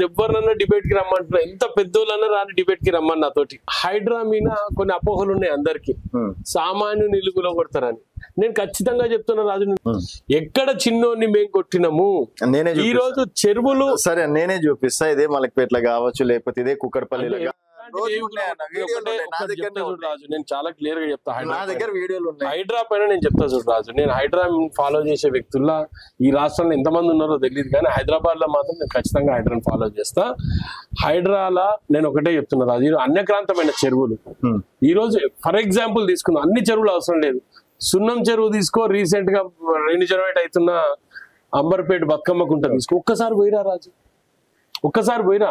ఎవరినన్నా డిబేట్ కి రమ్మంటున్నా, ఎంత పెద్దోళ్ళన్నా రాని డిబేట్ కి రమ్మని నాతోటి. హైడ్రా మీద కొన్ని అపోహలు ఉన్నాయి అందరికి, సామాన్యుని నిలుగులో కొడతారని. నేను ఖచ్చితంగా చెప్తున్నా రాజు, ఎక్కడ చిన్నోని మేము కొట్టినాము. ఈ రోజు చెరువులు సరే నేనే చూపిస్తా, ఇదే మలక్పేట్ల కావచ్చు, లేకపోతే ఇదే కుక్కడపల్లిలో. రాజు నేను చాలా క్లియర్ గా చెప్తా, నా దగ్గర వీడియోలు ఉన్నాయి. హైడ్రా పైన నేను చెప్తా చూడు రాజు. నేను హైడ్రా ఫాలో చేసే వ్యక్తుల్లో ఈ రాష్ట్రంలో ఎంతమంది ఉన్నారో తెలియదు, కానీ హైదరాబాద్ లో మాత్రం నేను ఖచ్చితంగా హైడ్రాని ఫాలో చేస్తా. హైడ్రాలా నేను ఒకటే చెప్తున్నా రాజు, ఈ అన్యక్రాంతమైన చెరువులు ఈ రోజు ఫర్ ఎగ్జాంపుల్ తీసుకుందాం, అన్ని చెరువులు అవసరం లేదు. సున్నం చెరువు తీసుకో, రీసెంట్ గా రీజనరేట్ అవుతున్న అంబర్పేట బతుకమ్మకుంట తీసుకో, ఒక్కసారి పోయిరా రాజు, ఒక్కసారి పోయినా.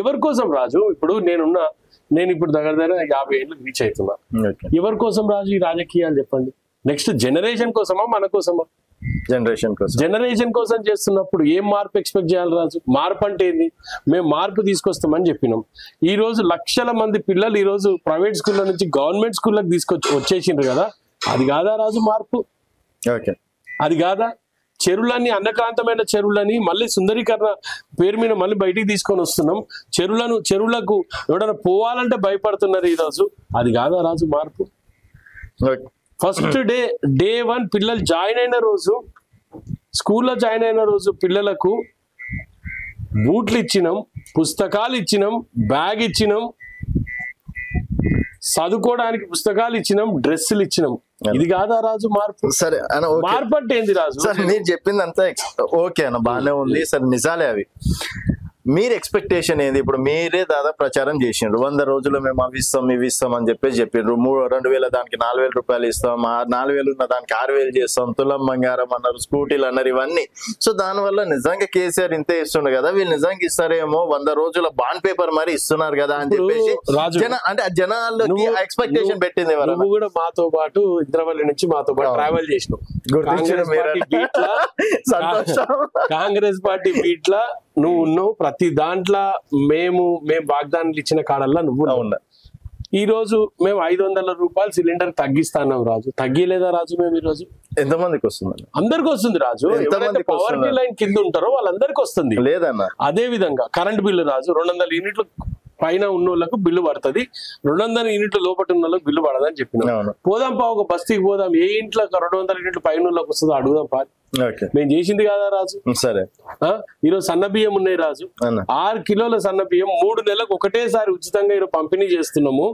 ఎవరి కోసం రాజు? ఇప్పుడు నేను ఇప్పుడు దగ్గర 50 ఏళ్ళకి రీచ్ అవుతున్నా. ఎవరి కోసం రాజు ఈ రాజకీయాలు చెప్పండి? నెక్స్ట్ జనరేషన్ కోసమా, మన కోసమా? జనరేషన్ కోసం చేస్తున్నప్పుడు ఏం మార్పు ఎక్స్పెక్ట్ చేయాలి రాజు? మార్పు అంటే ఏంది? మేము మార్పు తీసుకొస్తామని చెప్పినాం. ఈ రోజు లక్షల మంది పిల్లలు ఈ రోజు ప్రైవేట్ స్కూళ్ళ నుంచి గవర్నమెంట్ స్కూళ్ళకి వచ్చేసిండ్రు కదా, అది కాదా రాజు మార్పు? అది కాదా? చెరువులన్నీ అన్నక్రాంతమైన చెరువులని మళ్ళీ సుందరీకరణ పేరు మీద మళ్ళీ బయటికి తీసుకొని వస్తున్నాం. చెరువులకు ఎవడన్నా పోవాలంటే భయపడుతున్నారు ఈ రోజు, అది కాదా రాజు మార్పు? ఫస్ట్ డే 1 పిల్లలు జాయిన్ అయిన రోజు, స్కూల్లో జాయిన్ అయిన రోజు పిల్లలకు బూట్లు ఇచ్చినాం, పుస్తకాలు ఇచ్చినాం, బ్యాగ్ ఇచ్చినాం, చదువుకోవడానికి పుస్తకాలు ఇచ్చినాం, డ్రెస్సులు ఇచ్చినాం. ఇది కాదా రాజు మార్పు? సరే మార్పు అంటే ఏంది రాజు? మీరు చెప్పిందంతా ఓకే అన్న, బాగానే ఉంది. సరే నిజాలే అవి. మీరు ఎక్స్పెక్టేషన్ ఏంది? ఇప్పుడు మీరే దాదాపు ప్రచారం చేసిండ్రు, 100 రోజుల్లో మేము అవి ఇస్తాం ఇవి ఇస్తాం అని చెప్పిండ్రు. 2000 దానికి 4000 రూపాయలు ఇస్తాం, 4000 ఉన్న దానికి 6000 చేస్తాం, తులం బంగారం అన్నారు, స్కూటీలు అన్నారు, ఇవన్నీ. సో దానివల్ల నిజంగా కేసీఆర్ ఇంతే ఇస్తుండే కదా, వీళ్ళు నిజంగా ఇస్తారేమో, 100 రోజుల బాండ్ పేపర్ మరి ఇస్తున్నారు కదా అని చెప్పేసి అంటే జనాల్లోకి ఎక్స్పెక్టేషన్ పెట్టింది. నువ్వు కూడా మాతో పాటు ఇంద్రవల్లి నుంచి మాతో పాటు ట్రావెల్ చేసినావు. కాంగ్రెస్ పార్టీ బీట్లా నువ్వు ఉన్నావు. ప్రతి దాంట్లో మేము వాగ్దానాలు ఇచ్చిన కాడల్లా నువ్వు ఉన్నా. ఈ రోజు మేము 500 రూపాయలు సిలిండర్ తగ్గిస్తాన్నాం రాజు. తగ్గిలేదా రాజు? మేము ఈ రోజు ఎంతమందికి వస్తుంది? అందరికి వస్తుంది రాజు. పవర్టీ లైన్ కింద ఉంటారో వాళ్ళందరికి వస్తుంది. లేదన్నా అదే విధంగా కరెంట్ బిల్లు రాజు 200 యూనిట్లు పైన ఉన్న వాళ్ళకు బిల్లు పడుతుంది, 200 యూనిట్ల లోపల ఉన్న వాళ్ళకి బిల్లు పడదని చెప్పిన. పోదాం పా, ఒక బస్తీకి పోదాం, ఏ ఇంట్లో 200 యూనిట్లు పైన వాళ్ళకి వస్తుందో అడుగుదాం పా. మేము చేసింది కాదా రాజు? సరే ఈరోజు సన్న బియ్యం ఉన్నాయి రాజు, 6 కిలోల సన్న బియ్యం 3 నెలలకు ఒకటేసారి ఉచితంగా ఈరోజు పంపిణీ చేస్తున్నాము.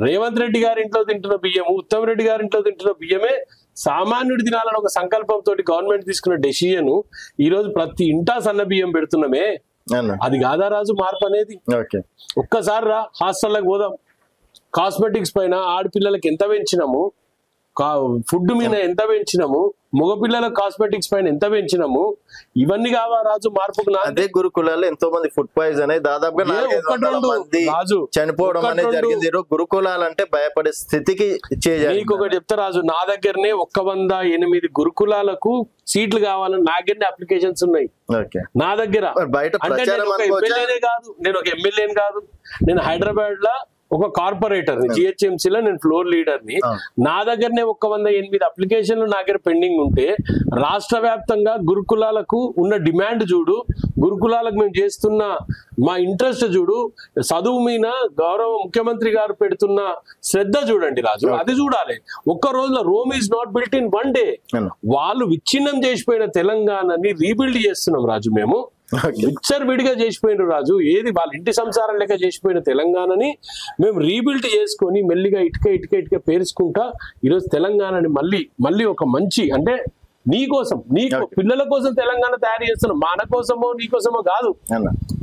రేవంత్ రెడ్డి గారి ఇంట్లో తింటున్న బియ్యము, ఉత్తమ్ రెడ్డి గారి ఇంట్లో తింటున్న బియ్యమే సామాన్యుడి తినాలని ఒక సంకల్పంతో గవర్నమెంట్ తీసుకున్న డెసిషన్ ఈ రోజు ప్రతి ఇంటా సన్న బియ్యం పెడుతున్నామే. అది కాదా రాజు మార్పు అనేది? ఒక్కసారి రా, హాస్టల్లోకి పోదాం. కాస్మెటిక్స్ పైన ఆడపిల్లలకి ఎంత పెంచినాము, ఫుడ్ మీద ఎంత పెంచినాము, మగపిల్లల కాస్మెటిక్స్ పైన ఎంత పెంచినాము, ఇవన్నీ కావా రాజు మార్పుకు? అదే గురుకులాల్లో ఎంతో మంది ఫుడ్ పాయిజన్ అయి దాదాపుగా 400 మంది చనిపోవడం అనేది జరిగింది. గురుకులాలంటే భయపడే స్థితికి నీకు ఒకటి చెప్తా రాజు, నా దగ్గరనే 108 గురుకులాలకు సీట్లు కావాలని నా దగ్గరనే అప్లికేషన్స్ ఉన్నాయి. నా దగ్గర బయట నేను ఒక ఎమ్మెల్యేని కాదు, నేను హైదరాబాద్ లో ఒక కార్పొరేటర్ ని, GHMC లో నేను ఫ్లోర్ లీడర్ ని. నా దగ్గరనే 108 అప్లికేషన్లు నా దగ్గర పెండింగ్ ఉంటే, రాష్ట్ర వ్యాప్తంగా గురుకులాలకు ఉన్న డిమాండ్ చూడు, గురుకులాలకు మేము చేస్తున్న మా ఇంట్రెస్ట్ చూడు, చదువు మీద గౌరవ ముఖ్యమంత్రి గారు పెడుతున్న శ్రద్ధ చూడండి రాజు. అది చూడాలి. ఒక్క రోజులో Rome is not built in 1 day. వాళ్ళు విచ్ఛిన్నం చేసిపోయిన తెలంగాణని రీబిల్డ్ చేస్తున్నాం రాజు. మేము విచ్చర్ విడిగా చేసిపోయిన రాజు, ఏది వాళ్ళ ఇంటి సంసారం లెక్క చేసిపోయిన తెలంగాణని మేము రీబిల్డ్ చేసుకొని మెల్లిగా ఇటుక పేర్చుకుంటా ఈరోజు తెలంగాణని మళ్ళీ ఒక మంచి, అంటే నీకోసం, నీకు పిల్లల కోసం తెలంగాణ తయారు చేస్తున్నాం. మన కోసమో నీకోసమో కాదు,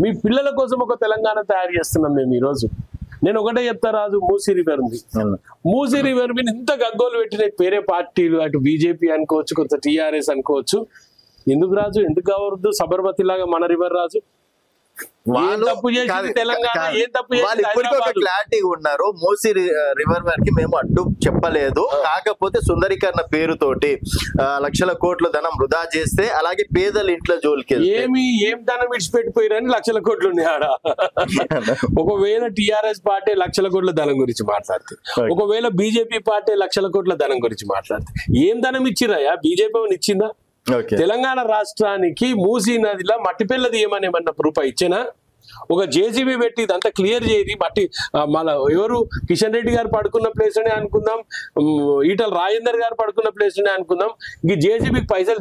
మీ పిల్లల కోసం ఒక తెలంగాణ తయారు చేస్తున్నాం మేము ఈ రోజు. నేను ఒకటే చెప్తా రాజు, మూసీ రివర్ ఉంది, మూసీ రివర్ మీద ఇంత గగ్గోలు పెట్టిన పేరే పార్టీలు, అటు బీజేపీ అనుకోవచ్చు, కొంత TRS అనుకోవచ్చు. ఎందుకు రాజు? ఎందుకు కావద్దు? సబర్మతి లాగా మన రివర్ రాజు. క్లారిటీ ఉన్నారు. మూసీ రివర్ వరకు మేము అడ్డు చెప్పలేదు, కాకపోతే సుందరీకరణ పేరుతోటి లక్షల కోట్ల ధనం వృధా చేస్తే, అలాగే పేదల ఇంట్లో జోలికి ఏం ధనం విడిచిపెట్టిపోయారని లక్షల కోట్లు ఉన్నాయి ఆడ. ఒకవేళ TRS పార్టీ లక్షల కోట్ల ధనం గురించి మాట్లాడితే, ఒకవేళ బీజేపీ పార్టీ లక్షల కోట్ల ధనం గురించి మాట్లాడితే, ఏం ధనం ఇచ్చిరాయా? బీజేపీ ఇచ్చిందా? తెలంగాణ రాష్ట్రానికి మూసీ నదిలో మట్టిపిల్ల తీయమని ఏమన్నా రూపాయి ఇచ్చేనా? ఒక జేసీబీ పెట్టి ఇదంతా క్లియర్ చేయది మట్టి మళ్ళీ ఎవరు కిషన్ రెడ్డి గారు పడుకున్న ప్లేస్ అనే అనుకుందాం, ఈటల రాజేందర్ గారు పడుకున్న ప్లేస్ అనే అనుకుందాం, ఈ జేసీబీకి పైసలు